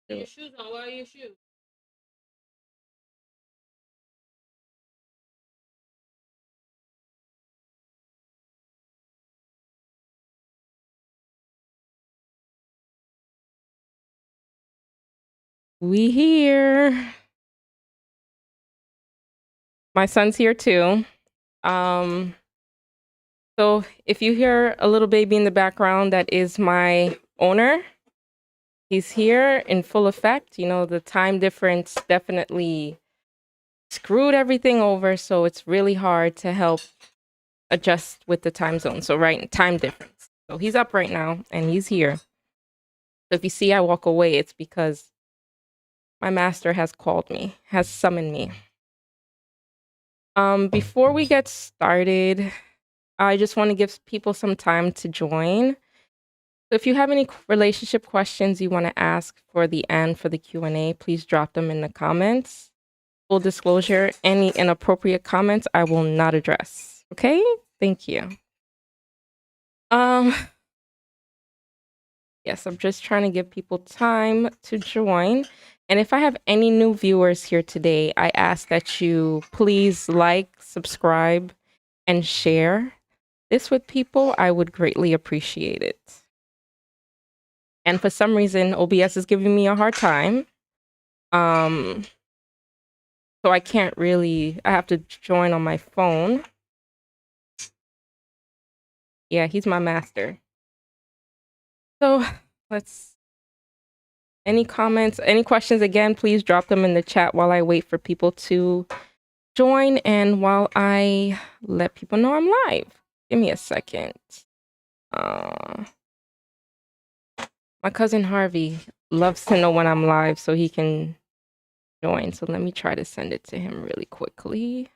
Your shoes on. Where are your shoes? We here. My son's here too. Um, so if you hear a little baby in the background, that is my owner. He's here in full effect. You know, the time difference definitely screwed everything over, so it's really hard to help adjust with the time zone. So right, time difference. So he's up right now and he's here. So if you see I walk away, it's because my master has called me, has summoned me. Before we get started, I just want to give people some time to join. So if you have any relationship questions you want to ask for the end for the Q&A, please drop them in the comments. Full disclosure, any inappropriate comments I will not address. Okay? Thank you. Um, yes, I'm just trying to give people time to join. And if I have any new viewers here today, I ask that you please like, subscribe, and share this with people. I would greatly appreciate it. And for some reason, OBS is giving me a hard time. Um, so I can't really, I have to join on my phone. Yeah, he's my master. So any comments, any questions again, please drop them in the chat while I wait for people to join and while I let people know I'm live. Give me a second. My cousin Harvey loves to know when I'm live so he can join. So let me try to send it to him really quickly.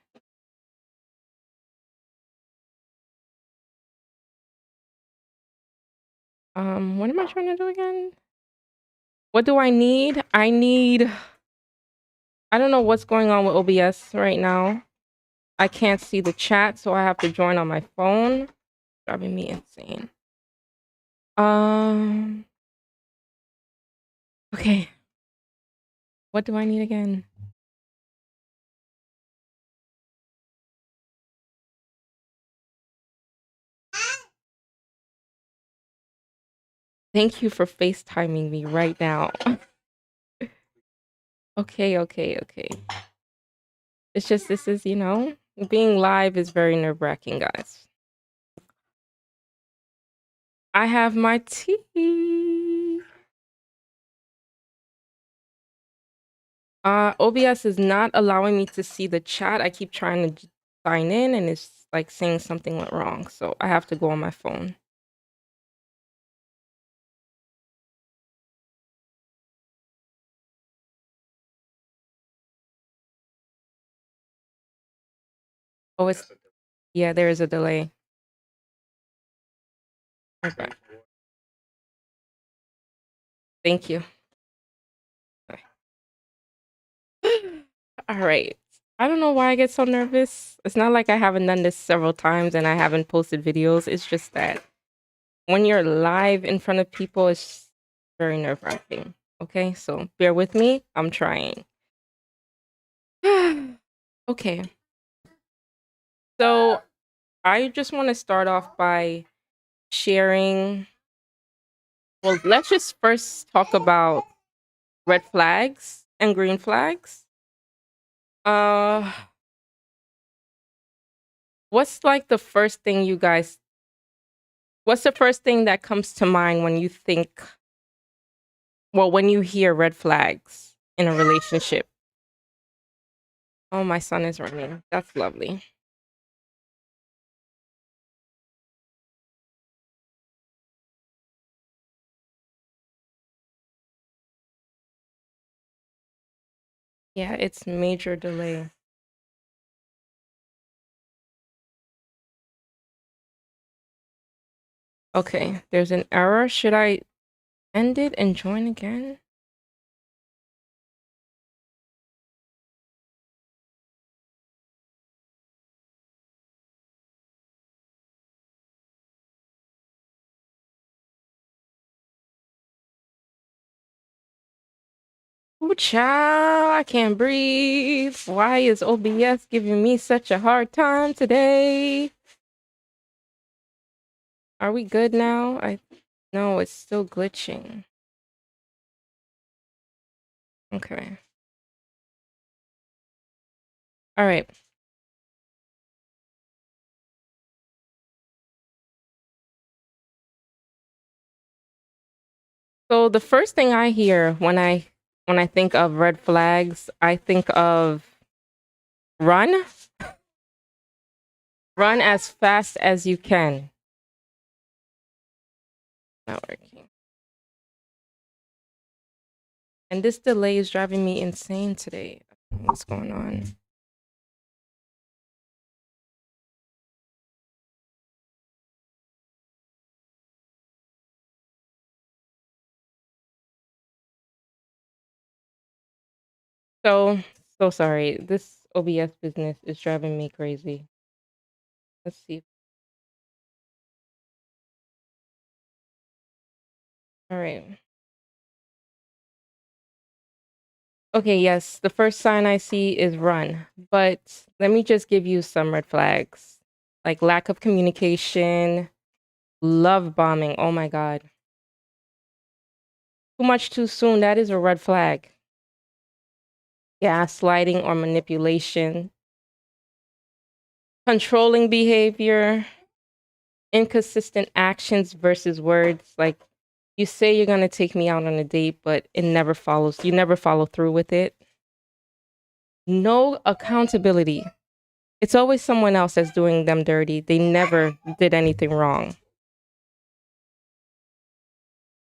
What am I trying to do again? What do I need? I don't know what's going on with OBS right now. I can't see the chat, so I have to join on my phone. Driving me insane. Okay. What do I need again? Thank you for FaceTiming me right now. Okay. It's just, this is, you know, being live is very nerve-wracking, guys. I have my tea. OBS is not allowing me to see the chat. I keep trying to sign in and it's like saying something went wrong. So I have to go on my phone. Oh, it's, yeah, there is a delay. Okay. Thank you. All right. I don't know why I get so nervous. It's not like I haven't done this several times and I haven't posted videos. It's just that when you're live in front of people, it's very nerve-wracking. Okay, so bear with me. I'm trying. Okay. So I just want to start off by sharing. Well, let's just first talk about red flags and green flags. Uh, what's like the first thing you guys, what's the first thing that comes to mind when you think, well, when you hear red flags in a relationship? Oh, my son is running. That's lovely. Yeah, it's major delay. Okay, there's an error. Should I end it and join again? Ooh, child, I can't breathe. Why is OBS giving me such a hard time today? Are we good now? No, it's still glitching. Okay. All right. So the first thing I hear when I think of red flags, I think of run. Run as fast as you can. Not working. And this delay is driving me insane today. What's going on? So sorry. This OBS business is driving me crazy. Let's see. All right. Okay, yes. The first sign I see is run. But let me just give you some red flags. Like lack of communication, love bombing. Oh my God. Too much too soon. That is a red flag. Gaslighting or manipulation, controlling behavior, inconsistent actions versus words. Like you say you're going to take me out on a date, but it never follows. You never follow through with it. No accountability. It's always someone else that's doing them dirty. They never did anything wrong.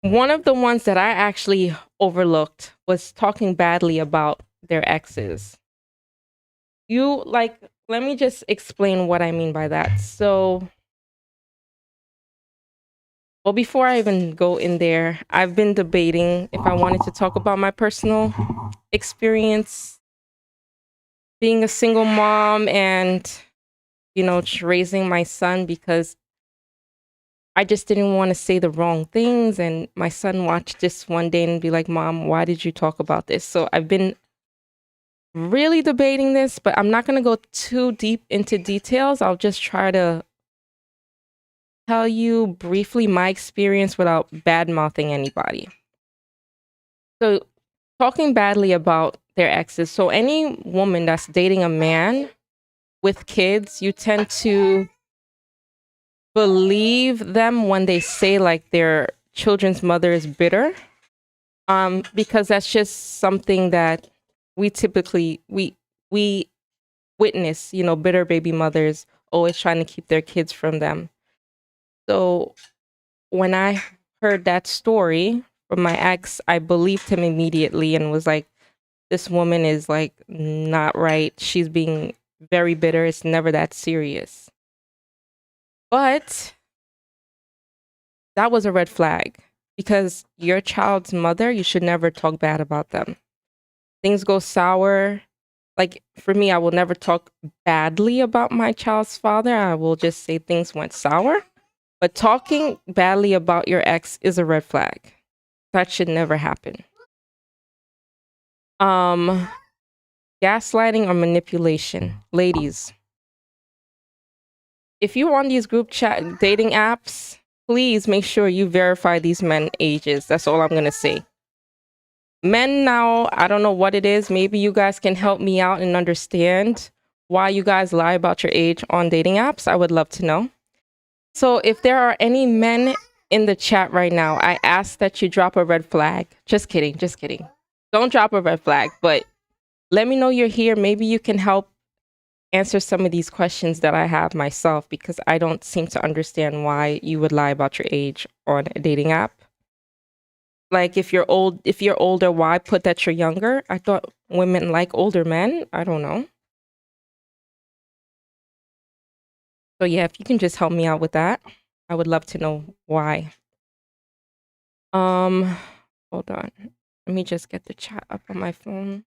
One of the ones that I actually overlooked was talking badly about their exes. Let me just explain what I mean by that. So, well, before I even go in there, I've been debating if I wanted to talk about my personal experience being a single mom and, raising my son, because I just didn't want to say the wrong things. And my son watched this one day and be like, Mom, why did you talk about this? So I've been really debating this, but I'm not going to go too deep into details. I'll just try to tell you briefly my experience without bad mouthing anybody. So, talking badly about their exes. So, any woman that's dating a man with kids, you tend to believe them when they say like their children's mother is bitter, because that's just something that we witness, bitter baby mothers always trying to keep their kids from them. So when I heard that story from my ex, I believed him immediately and was like, this woman is like not right. She's being very bitter. It's never that serious. But that was a red flag, because your child's mother, you should never talk bad about them. Things go sour. Like for me, I will never talk badly about my child's father. I will just say things went sour. But talking badly about your ex is a red flag. That should never happen. Um, Gaslighting or manipulation. Ladies, if you're on these group chat dating apps, please make sure you verify these men ages. That's all I'm gonna say. Men now, I don't know what it is. Maybe you guys can help me out and understand why you guys lie about your age on dating apps. I would love to know. So if there are any men in the chat right now, I ask that you drop a red flag. Just kidding, just kidding. Don't drop a red flag, but let me know you're here. Maybe you can help answer some of these questions that I have myself, because I don't seem to understand why you would lie about your age on a dating app. Like if you're older, why put that you're younger? I thought women like older men. I don't know. So yeah, if you can just help me out with that, I would love to know why. Um, Hold on. Let me just get the chat up on my phone.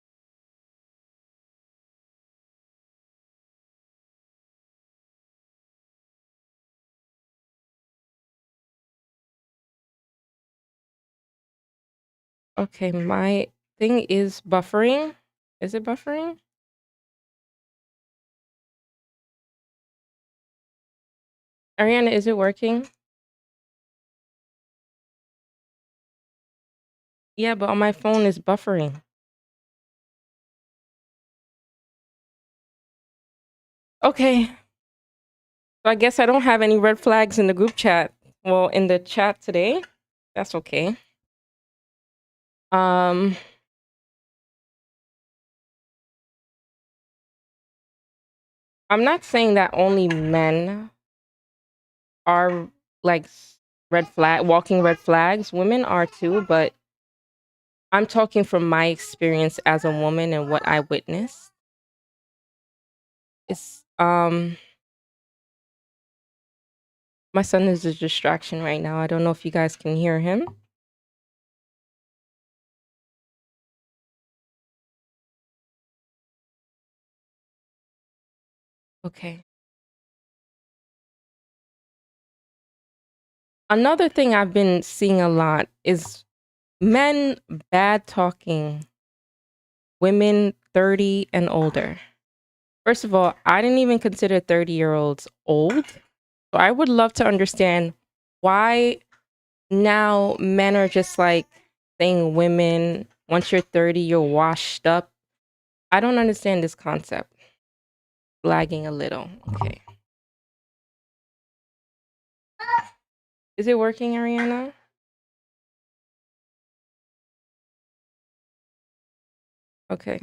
Okay, my thing is buffering. Is it buffering? Ariana, is it working? Yeah, but on my phone is buffering. Okay. So I guess I don't have any red flags in the group chat. Well, in the chat today. That's okay. Um I'm not saying that only men are like walking red flags. Women are too, but I'm talking from my experience as a woman and what I witnessed. It's my son is a distraction right now. I don't know if you guys can hear him. Okay. Another thing I've been seeing a lot is men bad talking women 30 and older. First of all, I didn't even consider 30-year-olds old. So I would love to understand why now men are just like saying women, once you're 30, you're washed up. I don't understand this concept. Lagging a little. Okay. Is it working, Ariana? Okay.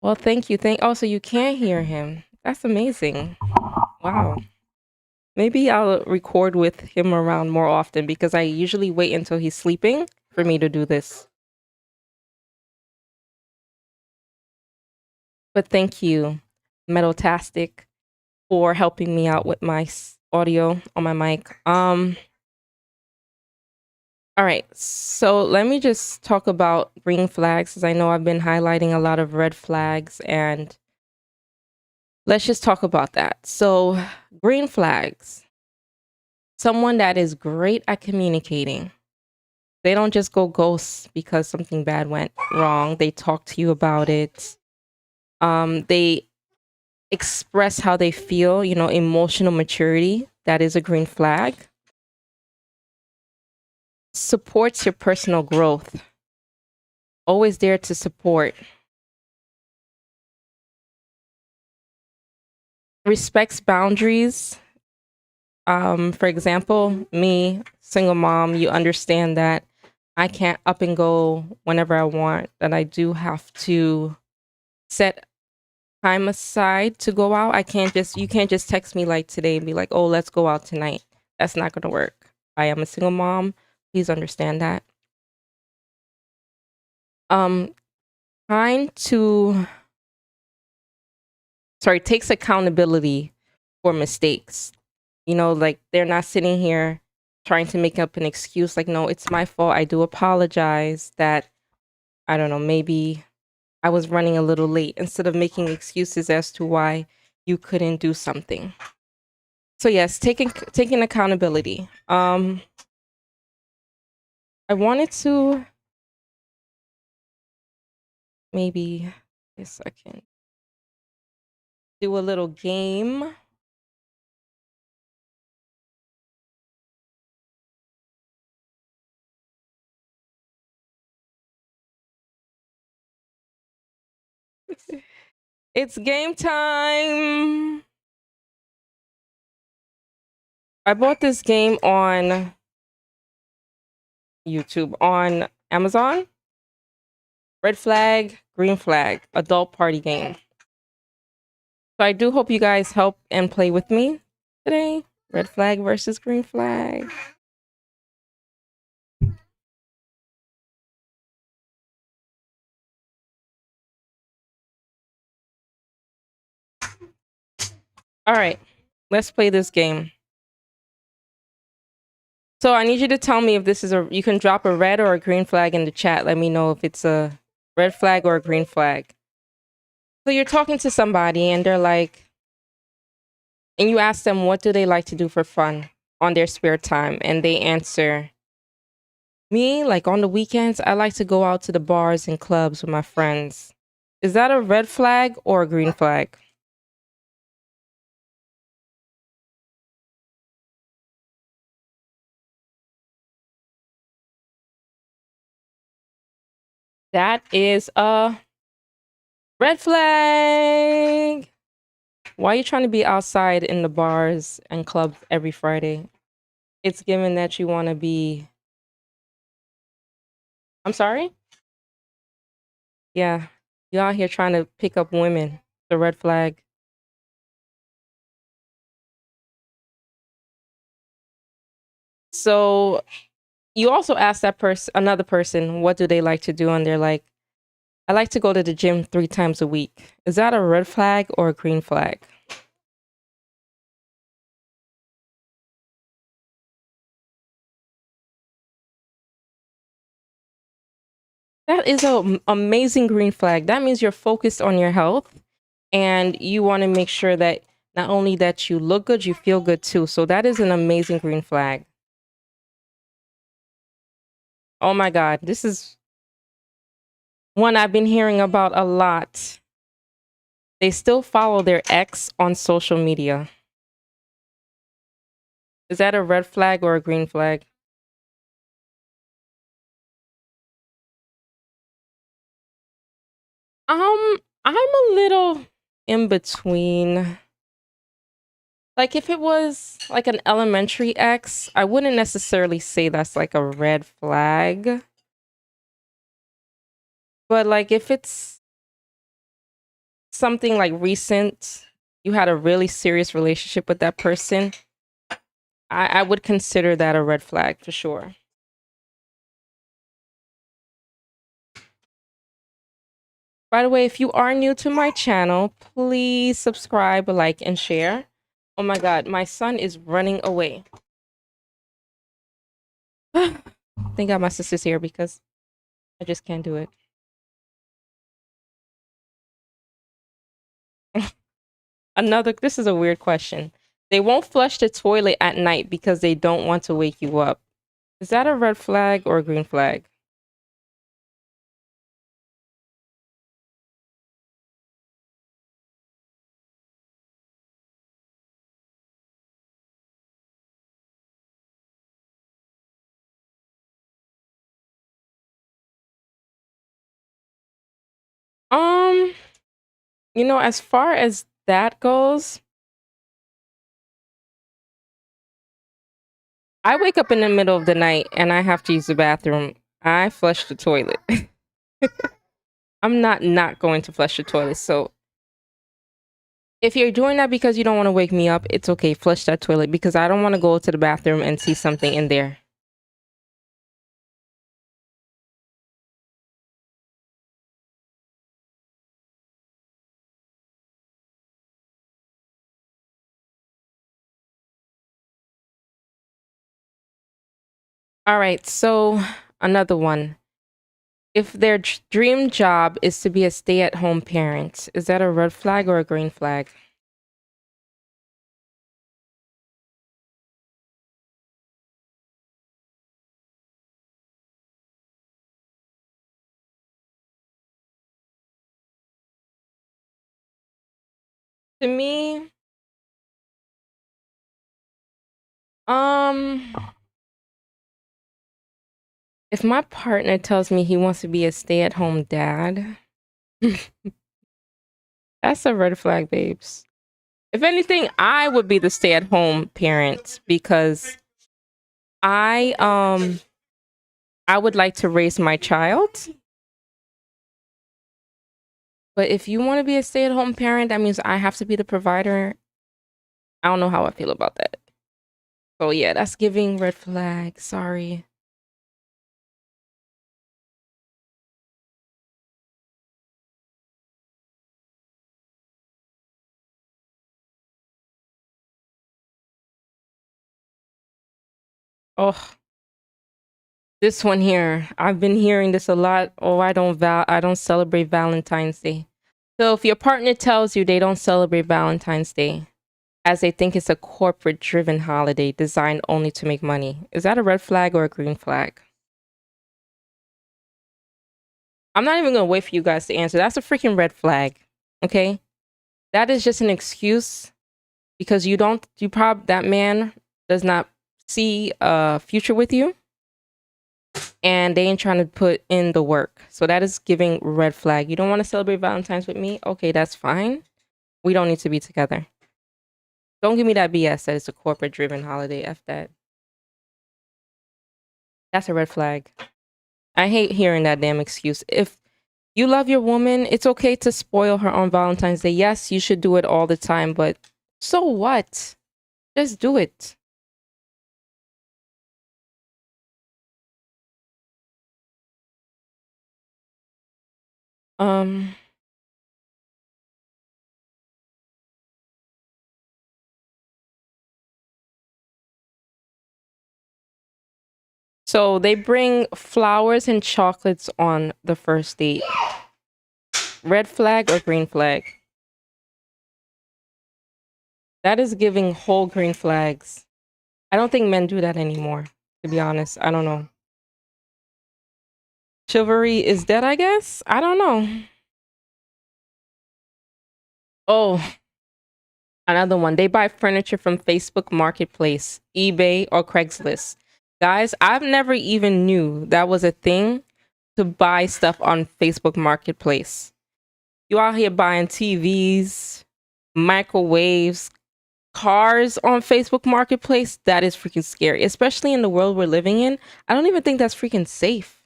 Well, thank you. So you can't hear him. That's amazing. Wow. Maybe I'll record with him around more often because I usually wait until he's sleeping for me to do this. But thank you, Metaltastic, for helping me out with my audio on my mic. All right, so let me just talk about green flags because I know I've been highlighting a lot of red flags, and let's just talk about that. So, green flags, someone that is great at communicating. They don't just go ghost because something bad went wrong. They talk to you about it. They express how they feel, emotional maturity. That is a green flag. Supports your personal growth. Always there to support. Respects boundaries. For example, me, single mom, you understand that I can't up and go whenever I want, that I do have to set time aside to go out. You can't just text me like today and be like, oh, let's go out tonight. That's not going to work. I am a single mom. Please understand that. Um, Kind to, takes accountability for mistakes. Like they're not sitting here trying to make up an excuse like, no, it's my fault. I do apologize that, I don't know, maybe I was running a little late, instead of making excuses as to why you couldn't do something. So yes, taking accountability. I wanted to maybe a second do a little game. It's game time. I bought this game on YouTube, on Amazon. Red flag, green flag, adult party game. So I do hope you guys help and play with me today. Red flag versus green flag. All right, let's play this game. So I need you to tell me if this is you can drop a red or a green flag in the chat. Let me know if it's a red flag or a green flag. So you're talking to somebody and they're like, and you ask them, what do they like to do for fun on their spare time? And they answer Me, like on the weekends, I like to go out to the bars and clubs with my friends. Is that a red flag or a green flag? That is a red flag. Why are you trying to be outside in the bars and clubs every Friday? It's given that you want to be. I'm sorry? Yeah. You out here trying to pick up women. The red flag. So you also ask that person, another person, what do they like to do? And they're like, I like to go to the gym 3 times a week. Is that a red flag or a green flag? That is an amazing green flag. That means you're focused on your health and you want to make sure that not only that you look good, you feel good too. So that is an amazing green flag. Oh my God. This is one I've been hearing about a lot. They still follow their ex on social media. Is that a red flag or a green flag? I'm a little in between. Like if it was like an elementary ex, I wouldn't necessarily say that's like a red flag. But like if it's something like recent, you had a really serious relationship with that person, I would consider that a red flag for sure. By the way, if you are new to my channel, please subscribe, like, and share. Oh my God, my son is running away. Thank God my sister's here because I just can't do it. This is a weird question. They won't flush the toilet at night because they don't want to wake you up. Is that a red flag or a green flag? Um, as far as that goes, I wake up in the middle of the night and I have to use the bathroom. I flush the toilet. I'm not going to flush the toilet. So if you're doing that because you don't want to wake me up, it's okay. Flush that toilet because I don't want to go to the bathroom and see something in there. All right. So another one. If their dream job is to be a stay-at-home parent, is that a red flag or a green flag? To me, um, if my partner tells me he wants to be a stay-at-home dad, that's a red flag, babes. If anything, I would be the stay-at-home parent because I I would like to raise my child. But if you want to be a stay-at-home parent, that means I have to be the provider. I don't know how I feel about that. So yeah, that's giving red flag. Sorry. Oh, this one here. I've been hearing this a lot. Oh, I don't celebrate Valentine's Day. So if your partner tells you they don't celebrate Valentine's Day, as they think it's a corporate driven holiday designed only to make money, is that a red flag or a green flag? I'm not even gonna wait for you guys to answer. That's a freaking red flag. Okay? That is just an excuse because that man does not see a future with you and they ain't trying to put in the work. So that is giving red flag. You don't want to celebrate Valentine's with me? Okay, that's fine. We don't need to be together. Don't give me that BS that it's a corporate driven holiday. F that. That's a red flag. I hate hearing that damn excuse. If you love your woman, it's okay to spoil her on Valentine's Day. Yes, you should do it all the time, but so what? Just do it. Um, so they bring flowers and chocolates on the first date. Red flag or green flag? That is giving whole green flags. I don't think men do that anymore, to be honest. I don't know. Chivalry is dead, I guess? I don't know. Oh, another one. They buy furniture from Facebook Marketplace, eBay, or Craigslist. Guys, I've never even knew that was a thing to buy stuff on Facebook Marketplace. You out here buying TVs, microwaves, cars on Facebook Marketplace. That is freaking scary, especially in the world we're living in. I don't even think that's freaking safe.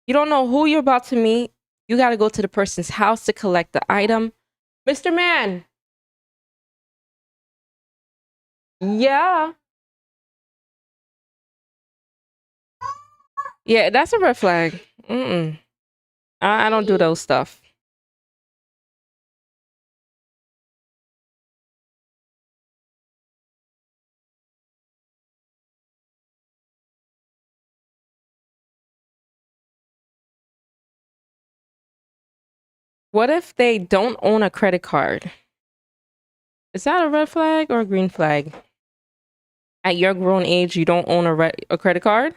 You don't know who you're about to meet. You got to go to the person's house to collect the item. Mr. Man. Yeah. Yeah, that's a red flag. Mm-mm. I don't do those stuff. What if they don't own a credit card? Is that a red flag or a green flag? At your grown age, you don't own a credit card?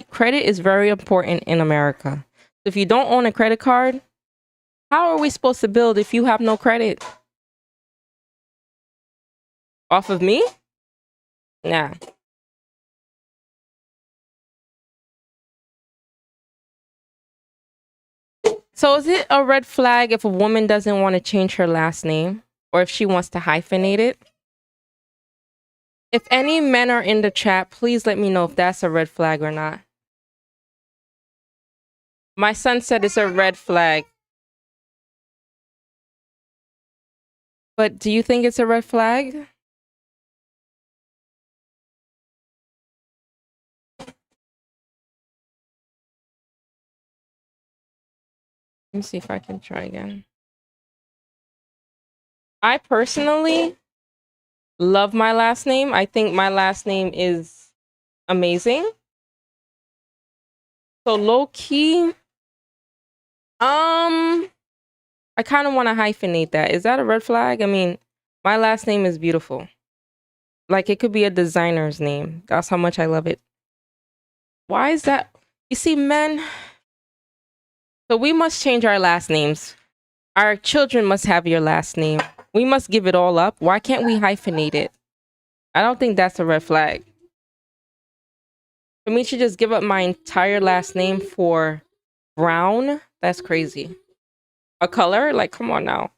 Credit is very important in America. If you don't own a credit card, how are we supposed to build if you have no credit? Off of me? Nah. So is it a red flag if a woman doesn't want to change her last name or if she wants to hyphenate it? If any men are in the chat, please let me know if that's a red flag or not. My son said it's a red flag. But do you think it's a red flag? Let me see if I can try again. I personally love my last name. I think my last name is amazing. So low key, I kind of want to hyphenate that. Is that a red flag? I mean, my last name is beautiful. Like it could be a designer's name. That's how much I love it. Why is that? You see, men. So we must change our last names. Our children must have your last name. We must give it all up. Why can't we hyphenate it? I don't think that's a red flag. For me to just give up my entire last name for brown, that's crazy. A color? Like, come on now.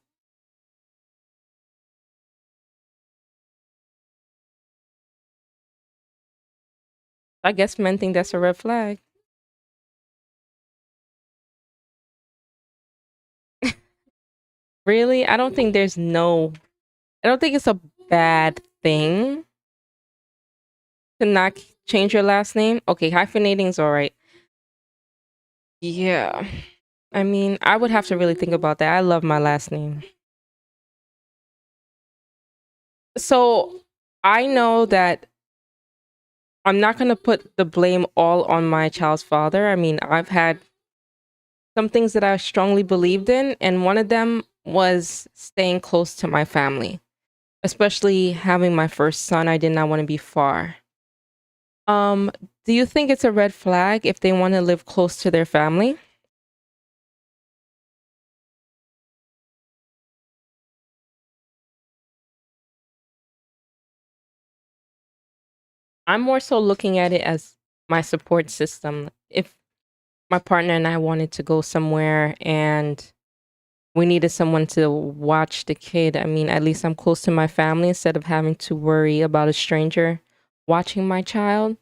I guess men think that's a red flag. Really? I don't think I don't think it's a bad thing to not change your last name. Okay, hyphenating's all right. Yeah. I mean, I would have to really think about that. I love my last name. So I know that I'm not going to put the blame all on my child's father. I mean, I've had some things that I strongly believed in, and one of them was staying close to my family, especially having my first son. I did not want to be far. Do you think it's a red flag if they want to live close to their family? I'm more so looking at it as my support system. If my partner and I wanted to go somewhere and we needed someone to watch the kid, I mean, at least I'm close to my family instead of having to worry about a stranger watching my child.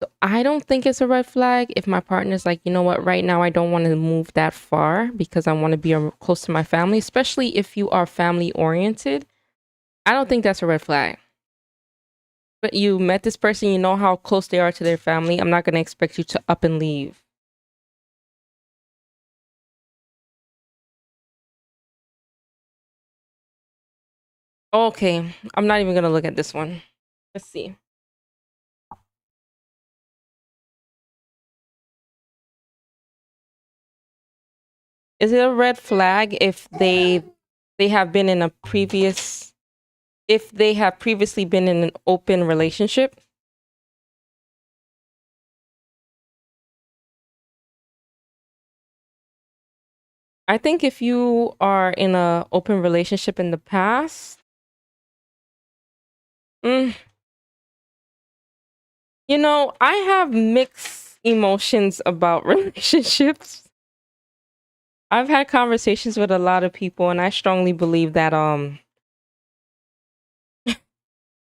So I don't think it's a red flag if my partner's like, you know what, right now I don't want to move that far because I want to be close to my family, especially if you are family oriented. I don't think that's a red flag. But you met this person, you know how close they are to their family. I'm not going to expect you to up and leave. Okay, I'm not even going to look at this one. Let's see. Is it a red flag if they have been in a previous if they have previously been in an open relationship? I think if you are in a open relationship in the past, mm, I have mixed emotions about relationships. I've had conversations with a lot of people and I strongly believe that I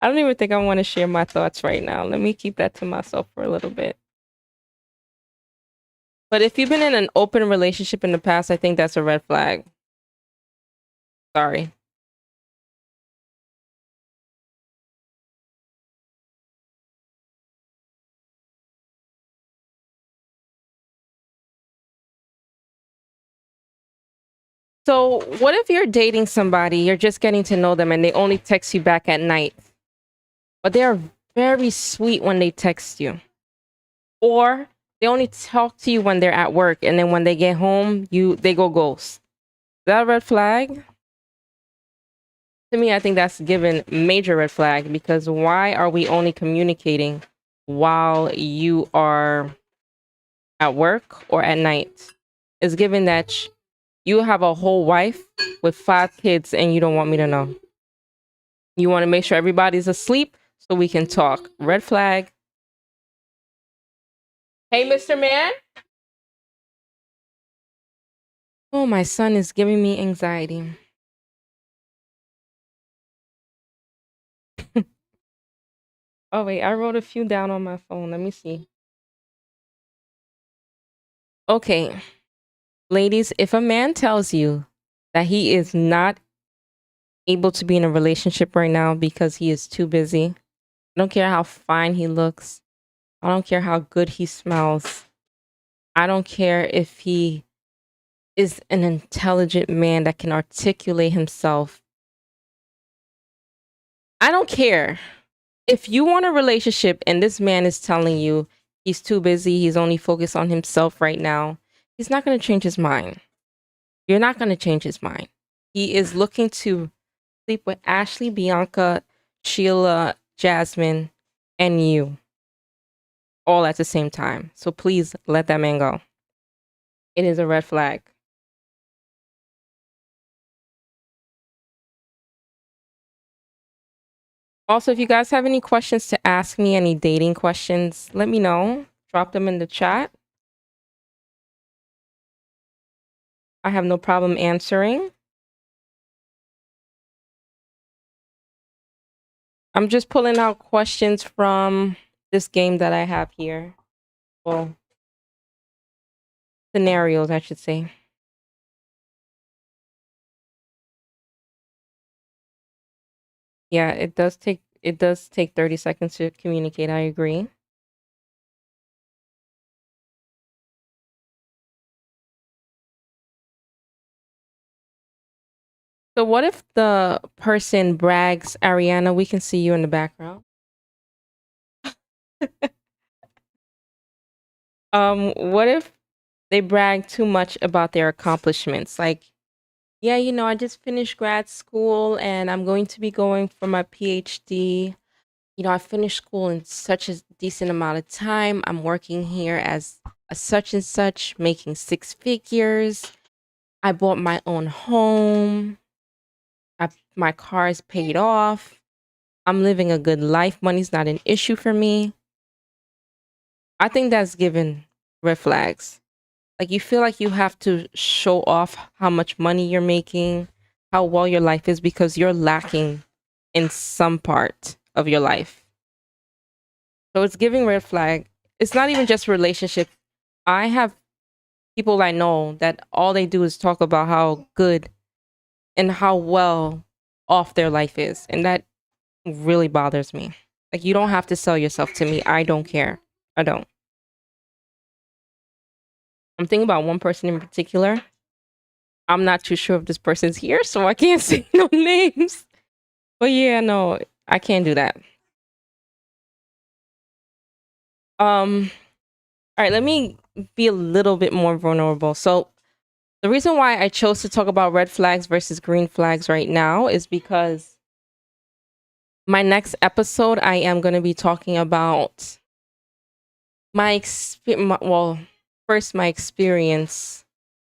don't even think I want to share my thoughts right now. Let me keep that to myself for a little bit. But if you've been in an open relationship in the past, I think that's a red flag. Sorry. So, what if you're dating somebody, you're just getting to know them, and they only text you back at night, but they're very sweet when they text you, or they only talk to you when they're at work, and then when they get home, they go ghost. Is that a red flag? To me, I think that's given major red flag because why are we only communicating while you are at work or at night? It's given that you have a whole wife with 5 kids and you don't want me to know. You want to make sure everybody's asleep so we can talk. Red flag. Hey, Mr. Man. Oh, my son is giving me anxiety. Oh, wait, I wrote a few down on my phone. Let me see. Okay, ladies, if a man tells you that he is not able to be in a relationship right now because he is too busy, I don't care how fine he looks, I don't care how good he smells, I don't care if he is an intelligent man that can articulate himself. I don't care. If you want a relationship and this man is telling you he's too busy, he's only focused on himself right now, he's not going to change his mind. You're not going to change his mind. He is looking to sleep with Ashley, Bianca, Sheila, Jasmine, and you all at the same time. So please let that man go. It is a red flag. Also, if you guys have any questions to ask me, any dating questions, let me know. Drop them in the chat. I have no problem answering. I'm just pulling out questions from this game that I have here. Well, scenarios, I should say. Yeah, it does take 30 seconds to communicate. I agree. So what if the person brags, Ariana, we can see you in the background. What if they brag too much about their accomplishments? Like, yeah, I just finished grad school and I'm going to be going for my PhD. I finished school in such a decent amount of time. I'm working here as a such and such, making 6 figures. I bought my own home. My car is paid off. I'm living a good life. Money's not an issue for me. I think that's given red flags. Like you feel like you have to show off how much money you're making, how well your life is because you're lacking in some part of your life. So it's giving red flag. It's not even just relationship. I have people I know that all they do is talk about how good and how well off their life is. And that really bothers me. Like you don't have to sell yourself to me. I don't care. I don't. I'm thinking about one person in particular. I'm not too sure if this person's here, so I can't say no names. But yeah, no, I can't do that. All right, let me be a little bit more vulnerable. So the reason why I chose to talk about red flags versus green flags right now is because my next episode, I am going to be talking about my experience. Well, first, my experience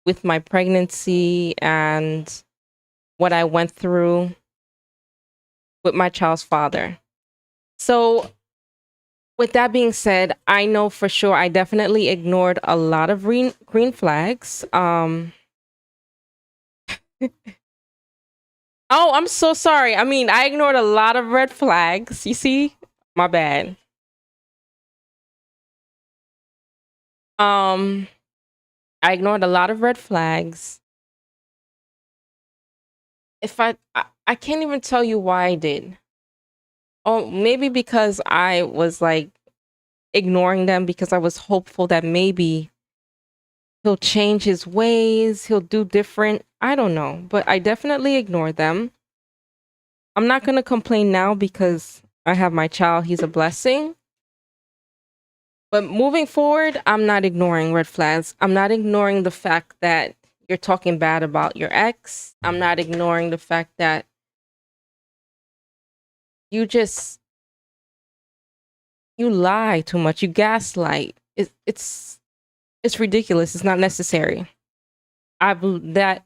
with my pregnancy and what I went through with my child's father. So, with that being said, I know for sure I definitely ignored a lot of green flags. Oh, I'm so sorry. I mean, I ignored a lot of red flags. You see? My bad. Um, I ignored a lot of red flags. If I can't even tell you why I did. Oh, maybe because I was like ignoring them because I was hopeful that maybe he'll change his ways, he'll do different. I don't know, but I definitely ignored them. I'm not going to complain now because I have my child. He's a blessing. But moving forward, I'm not ignoring red flags. I'm not ignoring the fact that you're talking bad about your ex. I'm not ignoring the fact that you just you lie too much. You gaslight. It's ridiculous. It's not necessary. That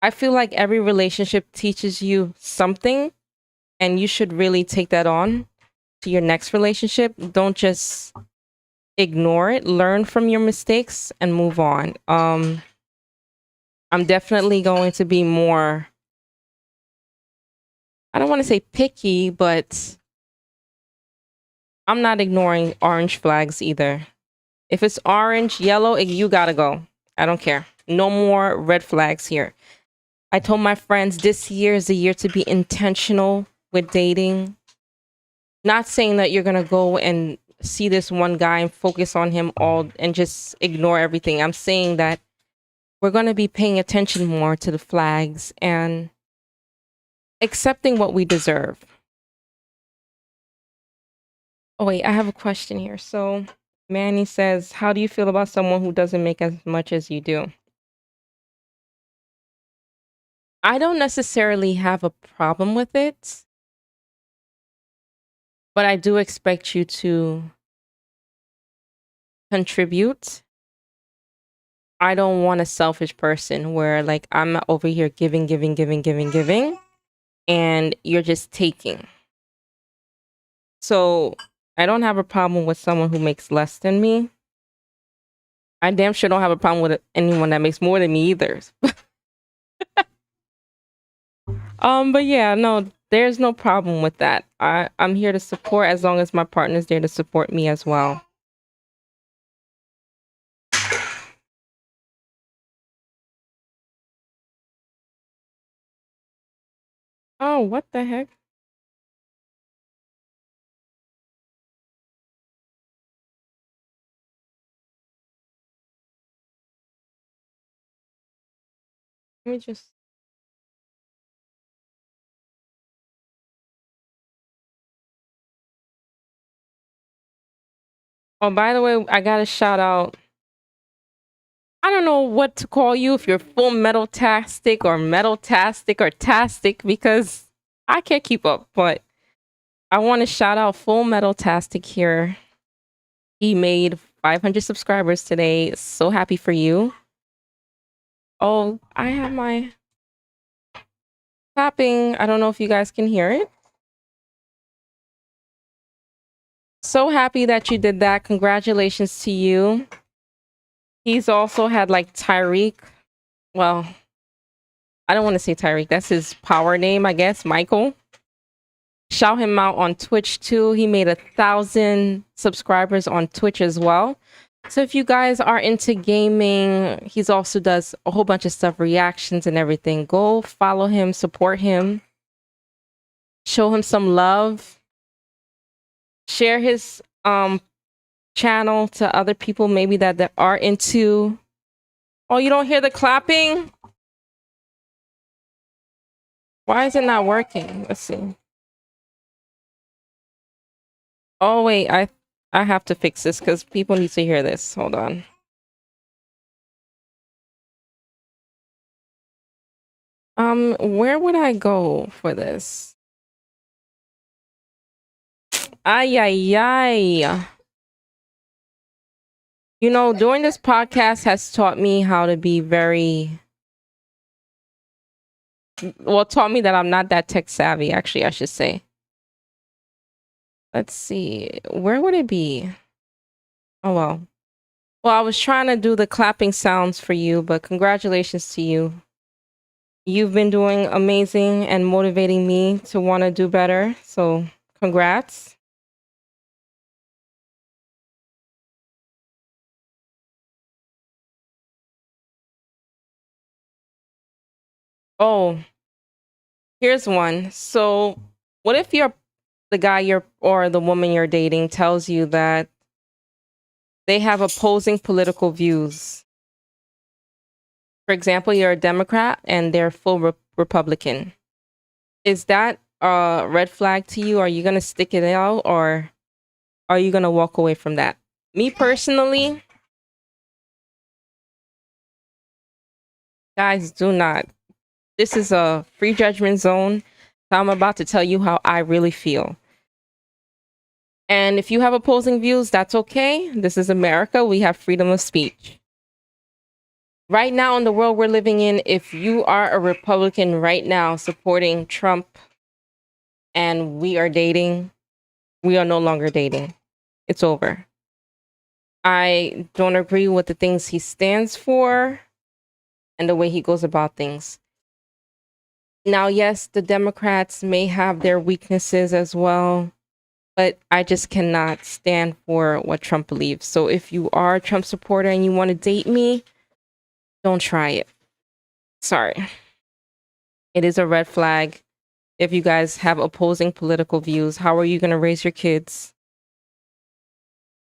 I feel like every relationship teaches you something, and you should really take that on to your next relationship. Don't just ignore it. Learn from your mistakes and move on. I'm definitely going to be more, I don't want to say picky, but I'm not ignoring orange flags either. If it's orange, yellow, you gotta go. I don't care. No more red flags here. I told my friends this year is the year to be intentional with dating. Not saying that you're gonna go and see this one guy and focus on him all and just ignore everything. I'm saying that we're gonna be paying attention more to the flags and accepting what we deserve. Oh wait, I have a question here. So Manny says, how do you feel about someone who doesn't make as much as you do? I don't necessarily have a problem with it, but I do expect you to contribute. I don't want a selfish person where like I'm over here giving, giving, giving, giving, giving, and you're just taking. So I don't have a problem with someone who makes less than me. I damn sure don't have a problem with anyone that makes more than me either. But yeah, no, there's no problem with that. I'm here to support as long as my partner's there to support me as well. Oh, what the heck? Let me just. Oh, by the way, I got to shout out. I don't know what to call you, if you're full metal tastic or metal tastic or tastic, because I can't keep up. But I want to shout out Full Metal Tastic here. He made 500 subscribers today. So happy for you. Oh, I have my clapping. I don't know if you guys can hear it. So happy that you did that. Congratulations to you. He's also had like Tyreek. Well, I don't want to say Tyreek. That's his power name, I guess. Michael. Shout him out on Twitch too. He made 1,000 subscribers on Twitch as well. So if you guys are into gaming, he's also does a whole bunch of stuff, reactions and everything. Go follow him, support him, show him some love. Share his channel to other people maybe that are into. Oh, you don't hear the clapping? Why is it not working? Let's see. Oh wait, I have to fix this because people need to hear this. Hold on. Where would I go for this? Ay ay ay. You know, doing this podcast has taught me how to be very well, taught me that I'm not that tech savvy, actually, I should say. Let's see. Where would it be? Oh well. Well, I was trying to do the clapping sounds for you, but congratulations to you. You've been doing amazing and motivating me to want to do better. So, congrats. Oh, here's one. So, what if the guy you're or the woman you're dating tells you that they have opposing political views? For example, you're a Democrat and they're full Republican. Is that a red flag to you? Are you going to stick it out or are you going to walk away from that? Me personally, guys, do not. This is a free judgment zone. So I'm about to tell you how I really feel. And if you have opposing views, that's okay. This is America. We have freedom of speech. Right now in the world we're living in, if you are a Republican right now supporting Trump and we are dating, we are no longer dating. It's over. I don't agree with the things he stands for and the way he goes about things. Now, yes, the Democrats may have their weaknesses as well, but I just cannot stand for what Trump believes. So if you are a Trump supporter and you want to date me, don't try it. Sorry. It is a red flag. If you guys have opposing political views, how are you going to raise your kids?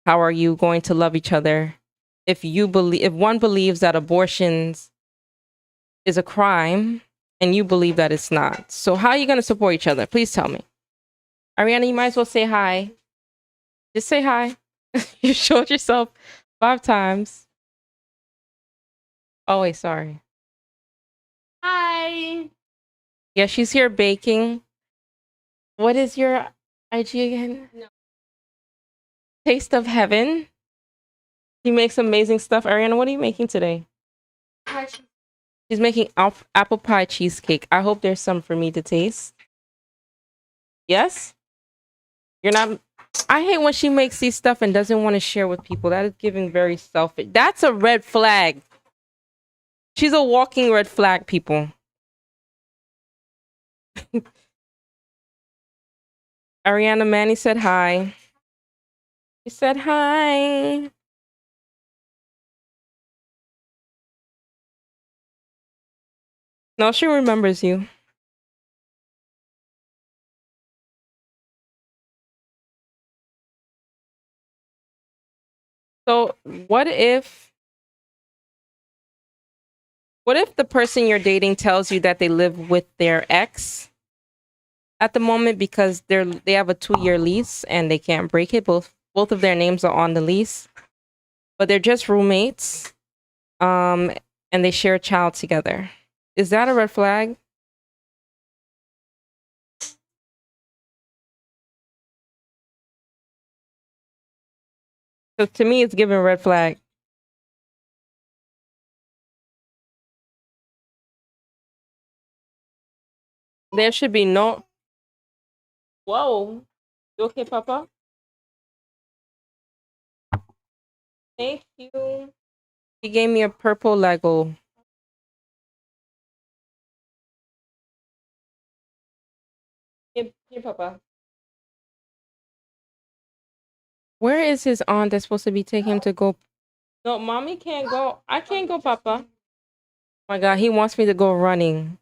How are you going to love each other? If one believes that abortions is a crime and you believe that it's not. So how are you going to support each other? Please tell me. Ariana, you might as well say hi. Just say hi. You showed yourself 5 times. Oh, wait, sorry. Hi. Yeah, she's here baking. What is your IG again? No. Taste of Heaven. He makes amazing stuff. Ariana, what are you making today? She's making apple pie cheesecake. I hope there's some for me to taste. Yes? You're not. I hate when she makes these stuff and doesn't want to share with people. That is giving very selfish. That's a red flag. She's a walking red flag, people. Ariana Manny said hi. She said hi. No, she remembers you. So what if the person you're dating tells you that they live with their ex at the moment because they have a 2-year lease and they can't break it? Both of their names are on the lease, but they're just roommates. And they share a child together. Is that a red flag? So to me, it's giving a red flag. There should be no. Whoa. You okay, Papa? Thank you. He gave me a purple Lego. Here, Papa. Where is his aunt that's supposed to be taking him to go? No, mommy can't go. I can't go, Papa. Oh my God, he wants me to go running.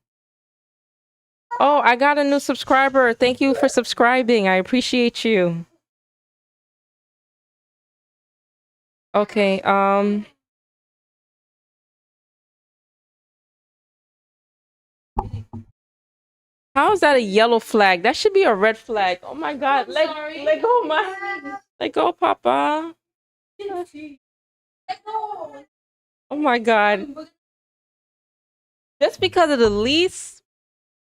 Oh, I got a new subscriber. Thank you for subscribing. I appreciate you. Okay, how is that a yellow flag? That should be a red flag. Oh my God, let go, let go, Papa. Oh my God. Just because of the lease?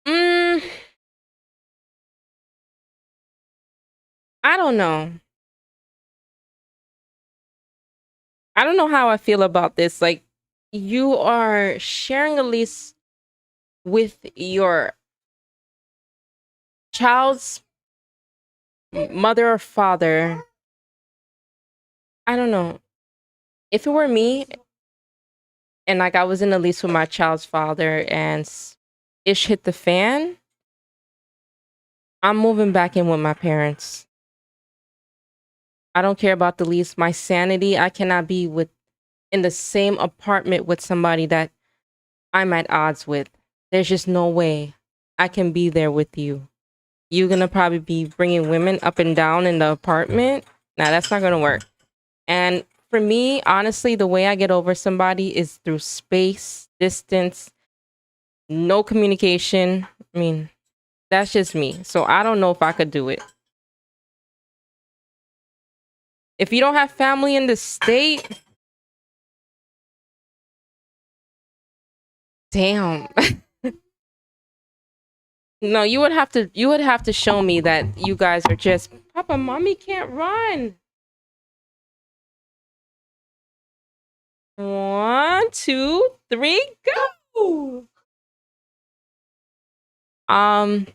Mm, I don't know. I don't know how I feel about this. Like, you are sharing a lease with your child's mother or father. I don't know. If it were me and like I was in a lease with my child's father and ish hit the fan, I'm moving back in with my parents. I don't care about the lease. My sanity, I cannot be with in the same apartment with somebody that I'm at odds with. There's just no way I can be there with you. You're gonna probably be bringing women up and down in the apartment. Nah, that's not gonna work. And for me, honestly, the way I get over somebody is through space, distance, no communication. I mean, that's just me. So I don't know if I could do it. If you don't have family in the state, damn. No, you would have to show me that you guys are just Papa, mommy can't run. 1, 2, 3, go. Um,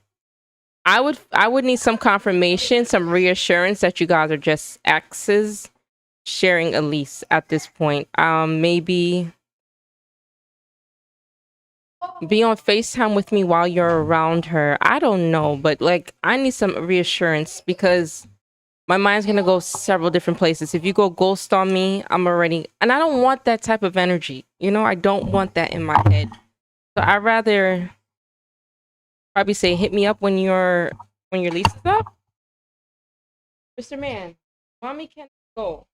I would need some confirmation, some reassurance that you guys are just exes sharing a lease at this point. Maybe be on FaceTime with me while you're around her. I don't know, but like I need some reassurance because my mind's gonna go several different places. If you go ghost on me, I'm already and I don't want that type of energy. You know, I don't want that in my head. So I'd rather probably say hit me up when your lease is up. Mr. Man, mommy can't go.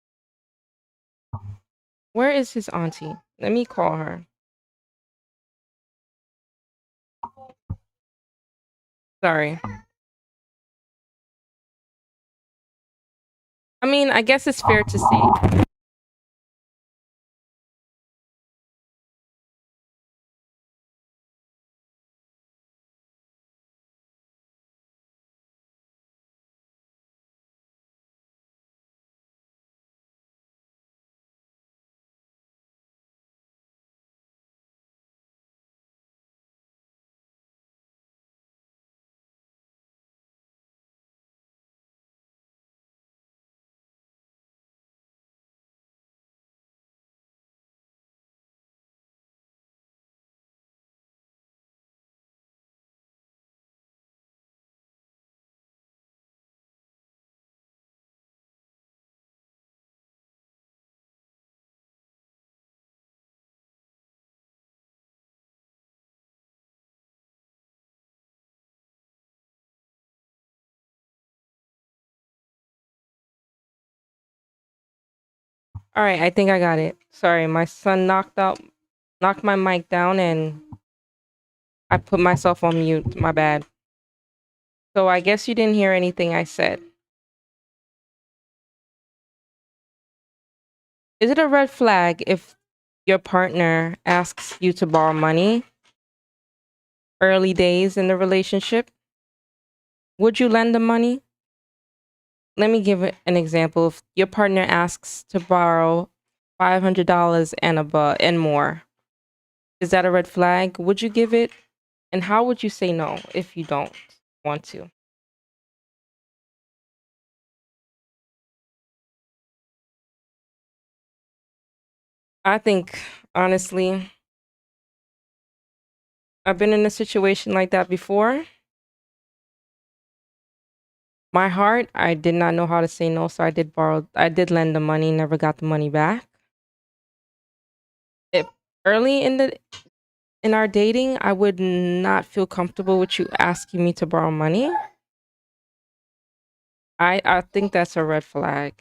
Where is his auntie? Let me call her. Sorry. I mean, I guess it's fair to say. All right, I think I got it. Sorry, my son knocked my mic down and I put myself on mute. My bad. So I guess you didn't hear anything I said. Is it a red flag if your partner asks you to borrow money early days in the relationship? Would you lend them money? Let me give an example. If your partner asks to borrow $500 and above and more, is that a red flag? Would you give it? And how would you say no if you don't want to? I think, honestly, I've been in a situation like that before. My heart, I did not know how to say no, so I did lend the money, never got the money back. It, early in our dating, I would not feel comfortable with you asking me to borrow money. I think that's a red flag.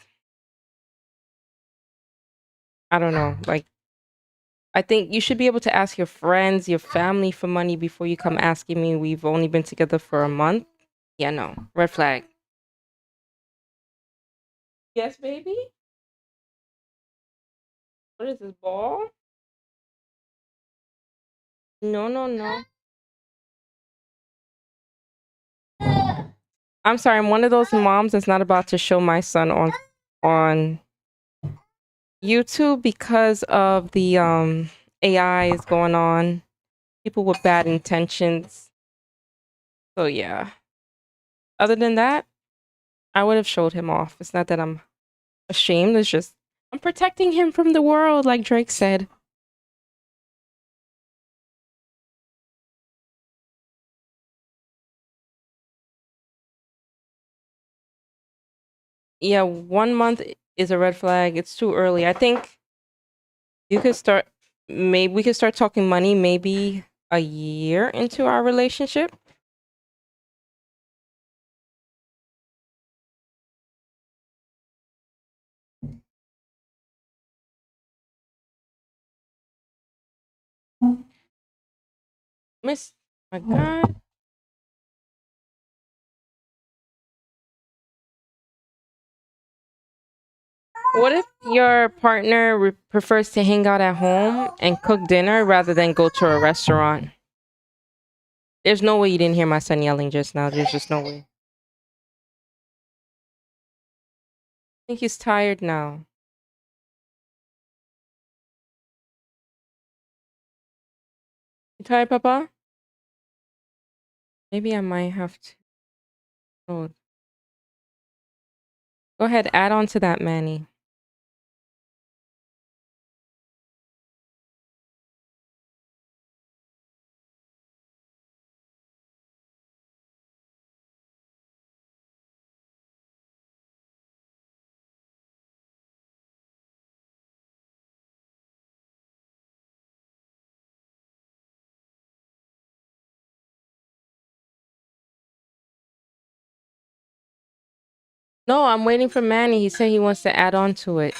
I don't know. Like, I think you should be able to ask your friends, your family for money before you come asking me. We've only been together for a month. Yeah, no. Red flag. Yes, baby? What is this ball? No, no, no. I'm sorry, I'm one of those moms that's not about to show my son on YouTube because of the AI is going on. People with bad intentions. So yeah. Other than that, I would have showed him off. It's not that I'm ashamed, it's just I'm protecting him from the world, like Drake said. Yeah, 1 month is a red flag. It's too early. I think you could start maybe we could start talking money maybe a year into our relationship. Miss my God. What if your partner prefers to hang out at home and cook dinner rather than go to a restaurant? There's no way you didn't hear my son yelling just now. There's just no way. I think he's tired now. You tired, Papa? Maybe I might have to. Oh, go ahead, add on to that, Manny. No, I'm waiting for Manny. He said he wants to add on to it.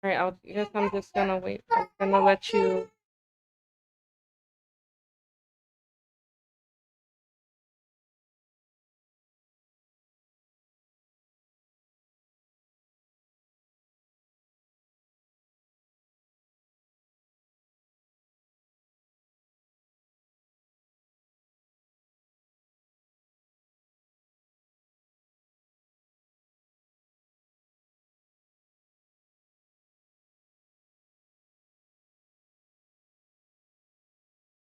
All right, I guess I'm just gonna wait. I'm gonna let you.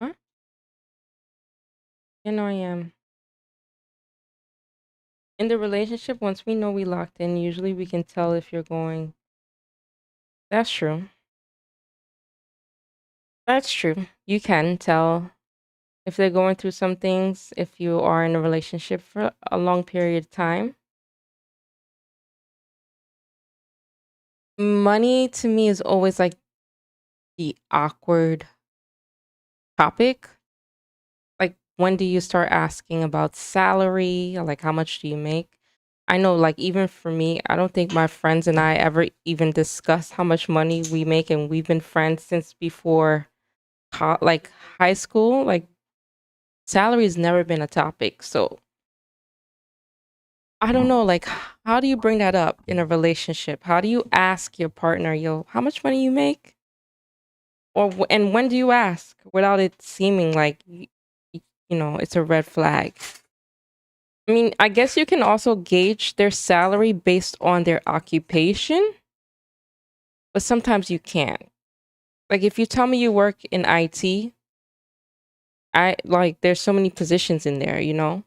Huh? You know I am. In the relationship, once we know we locked in, usually we can tell if you're going. That's true. That's true. You can tell if they're going through some things, if you are in a relationship for a long period of time. Money to me is always like the awkward topic. Like, when do you start asking about salary? Or like, how much do you make? I know, like, even for me, I don't think my friends and I ever even discuss how much money we make, and we've been friends since before, like, high school. Like, salary's never been a topic. So I don't know, like, how do you bring that up in a relationship? How do you ask your partner, yo, how much money you make? Or and when do you ask without it seeming like it's a red flag? I mean, I guess you can also gauge their salary based on their occupation, but sometimes you can't. Like, if you tell me you work in IT, I like there's so many positions in there, you know?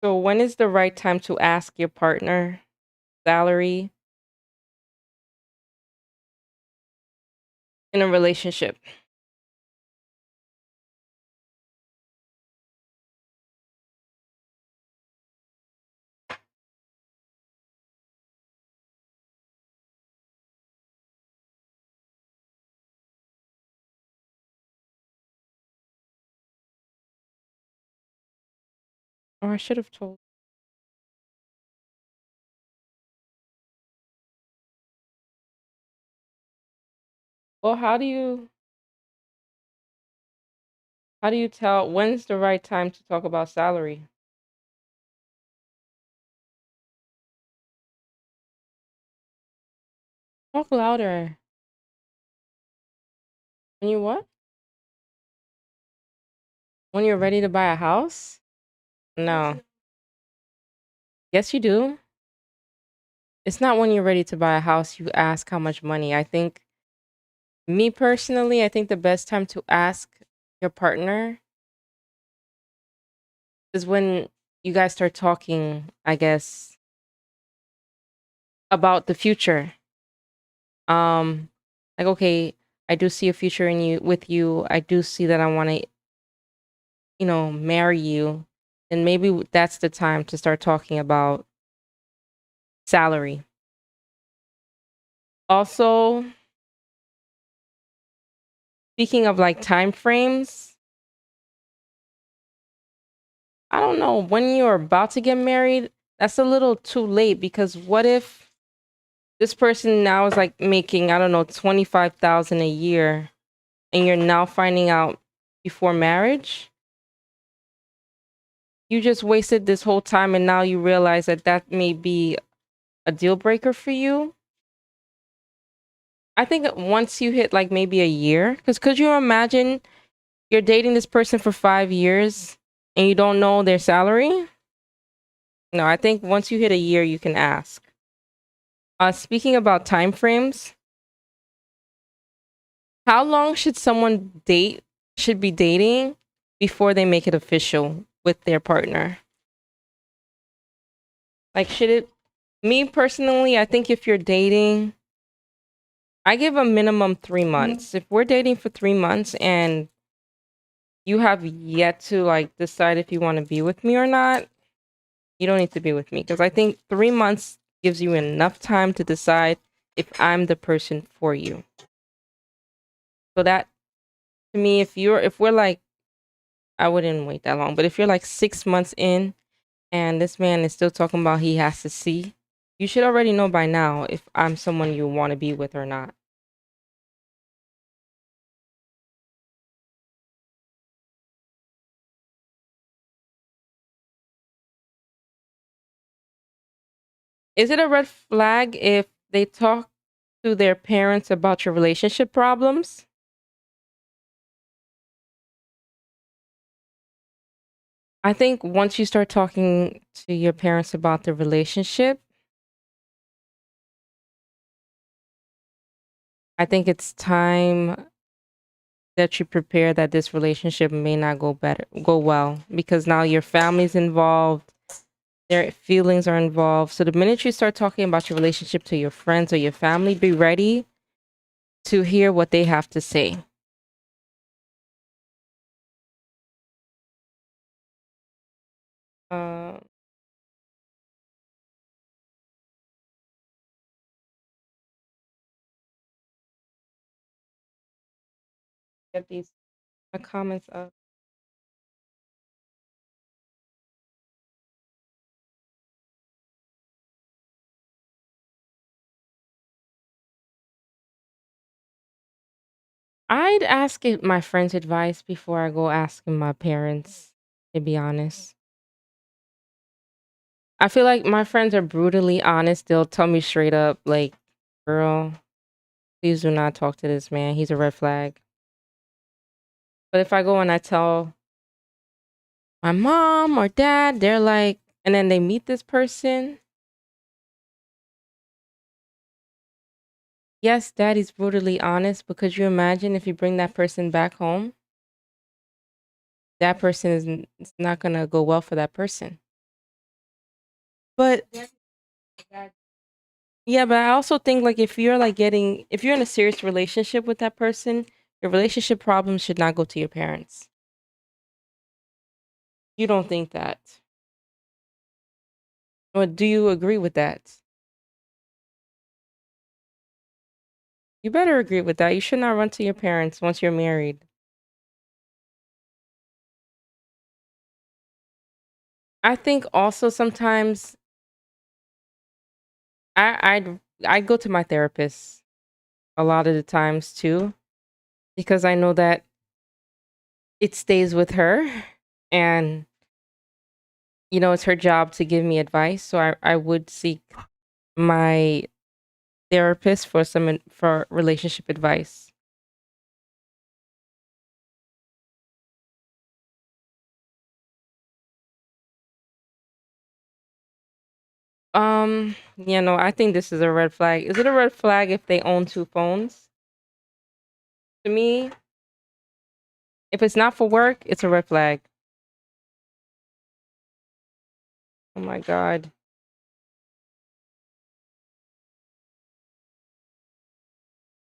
So when is the right time to ask your partner salary in a relationship? Or I should have told. Well, how do you tell when's the right time to talk about salary? Talk louder. When you what? When you're ready to buy a house? No. Yes, you do. It's not when you're ready to buy a house you ask how much money. I think me personally, I think the best time to ask your partner is when you guys start talking, I guess, about the future. Um like okay, I do see a future in you with you. I do see that I want to, marry you. And maybe that's the time to start talking about salary. Also, speaking of like time frames, I don't know, when you're about to get married, that's a little too late because what if this person now is like making, I don't know, 25,000 a year and you're now finding out before marriage? You just wasted this whole time and now you realize that that may be a deal breaker for you. I think once you hit like maybe a year, because could you imagine you're dating this person for 5 years and you don't know their salary? No, I think once you hit a year, you can ask. Speaking about time frames, how long should someone should be dating before they make it official with their partner? Like, should it, me personally, I think if you're dating, I give a minimum 3 months. If we're dating for 3 months and you have yet to like decide if you want to be with me or not, you don't need to be with me because I think 3 months gives you enough time to decide if I'm the person for you. So that to me, if we're like, I wouldn't wait that long, but if you're like 6 months in and this man is still talking about he has to see, you should already know by now if I'm someone you want to be with or not. Is it a red flag if they talk to their parents about your relationship problems? I think once you start talking to your parents about the relationship, I think it's time that you prepare that this relationship may not go well because now your family's involved, their feelings are involved. So the minute you start talking about your relationship to your friends or your family, be ready to hear what they have to say. Uh, get these comments up. I'd ask my friends' advice before I go asking my parents, to be honest. I feel like my friends are brutally honest. They'll tell me straight up, like, girl, please do not talk to this man. He's a red flag. But if I go and I tell my mom or dad, they're like, and then they meet this person. Yes, daddy's brutally honest, but could you imagine if you bring that person back home? That person is it's not gonna go well for that person. But yeah, but I also think like if you're in a serious relationship with that person, your relationship problems should not go to your parents. You don't think that? Or do you agree with that? You better agree with that. You should not run to your parents once you're married. I think also sometimes I go to my therapist a lot of the times too because I know that it stays with her and it's her job to give me advice. So I would seek my therapist for for relationship advice. I think this is a red flag. Is it a red flag if they own two phones? To me, if it's not for work, it's a red flag. Oh my god.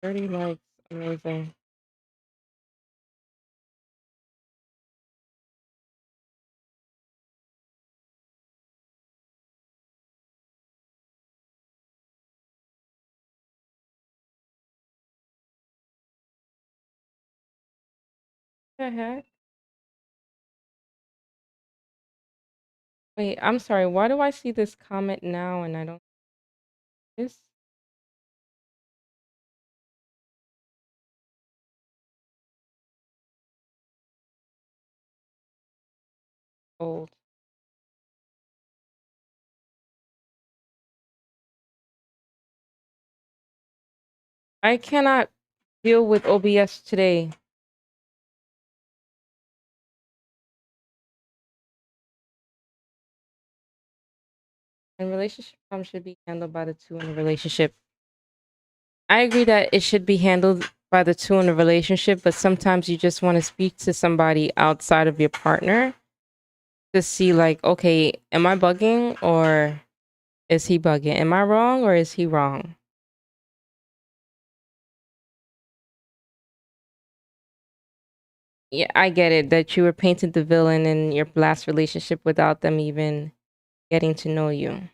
30 likes. Amazing. The heck? Wait, I'm sorry. Why do I see this comment now and I don't this old? I cannot deal with OBS today. And relationship problems should be handled by the two in the relationship. I agree that it should be handled by the two in the relationship, but sometimes you just want to speak to somebody outside of your partner to see, like, okay, am I bugging or is he bugging? Am I wrong or is he wrong? Yeah, I get it that you were painted the villain in your last relationship without them even getting to know you.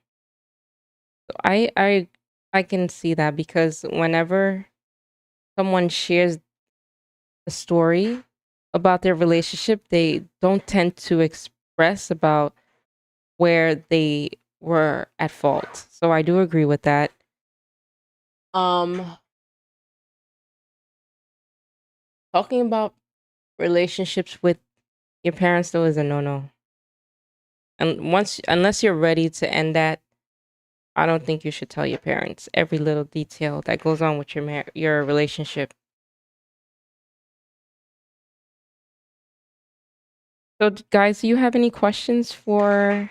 So I can see that because whenever someone shares a story about their relationship, they don't tend to express about where they were at fault. So I do agree with that. Um Talking about relationships with your parents though is a no-no. And unless you're ready to end that, I don't think you should tell your parents every little detail that goes on with your relationship. So guys, do you have any questions for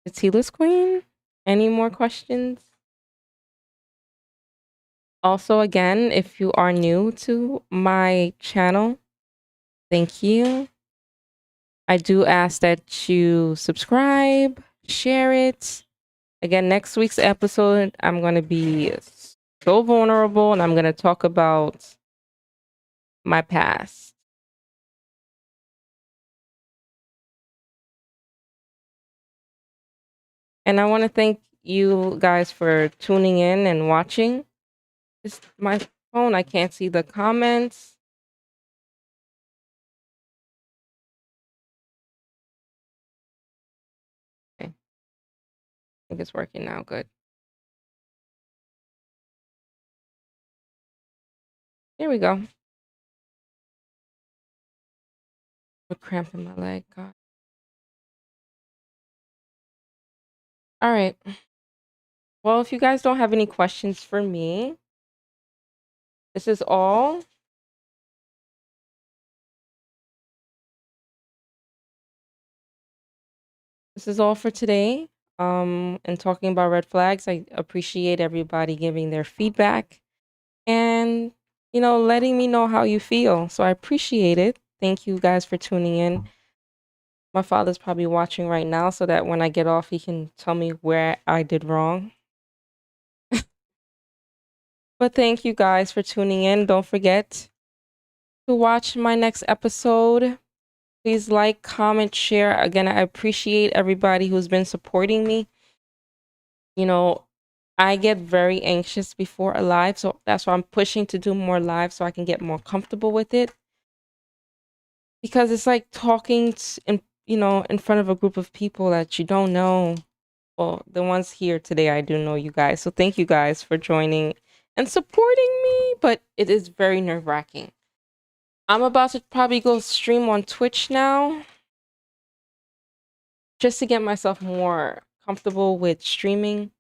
the Tealess Queen? Any more questions? Also, again, if you are new to my channel, thank you. I do ask that you subscribe, share it. Again, next week's episode, I'm going to be so vulnerable and I'm going to talk about my past. And I want to thank you guys for tuning in and watching. It's my phone. I can't see the comments. Okay, I think it's working now. Good. Here we go. A cramp in my leg. God. All right. Well, if you guys don't have any questions for me, this is all. This is all for today. And talking about red flags, I appreciate everybody giving their feedback and letting me know how you feel. So I appreciate it. Thank you guys for tuning in. My father's probably watching right now so that when I get off, he can tell me where I did wrong. But thank you guys for tuning in. Don't forget to watch my next episode. Please like, comment, share. Again, I appreciate everybody who's been supporting me. You know, I get very anxious before a live, so that's why I'm pushing to do more lives so I can get more comfortable with it. Because it's like talking in front of a group of people that you don't know. Well, the ones here today, I do know you guys. So thank you guys for joining and supporting me, but it is very nerve-wracking. I'm about to probably go stream on Twitch now just to get myself more comfortable with streaming.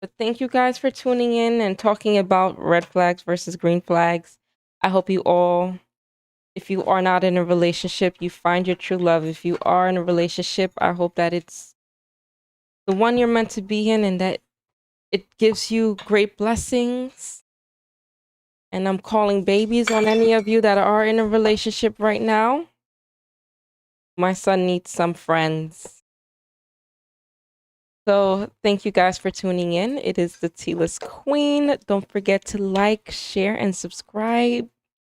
But thank you guys for tuning in and talking about red flags versus green flags. I hope you all, if you are not in a relationship, you find your true love. If you are in a relationship, I hope that it's the one you're meant to be in and that it gives you great blessings. And I'm calling babies on any of you that are in a relationship right now. My son needs some friends. So thank you guys for tuning in. It is the Tea List Queen. Don't forget to like, share, and subscribe.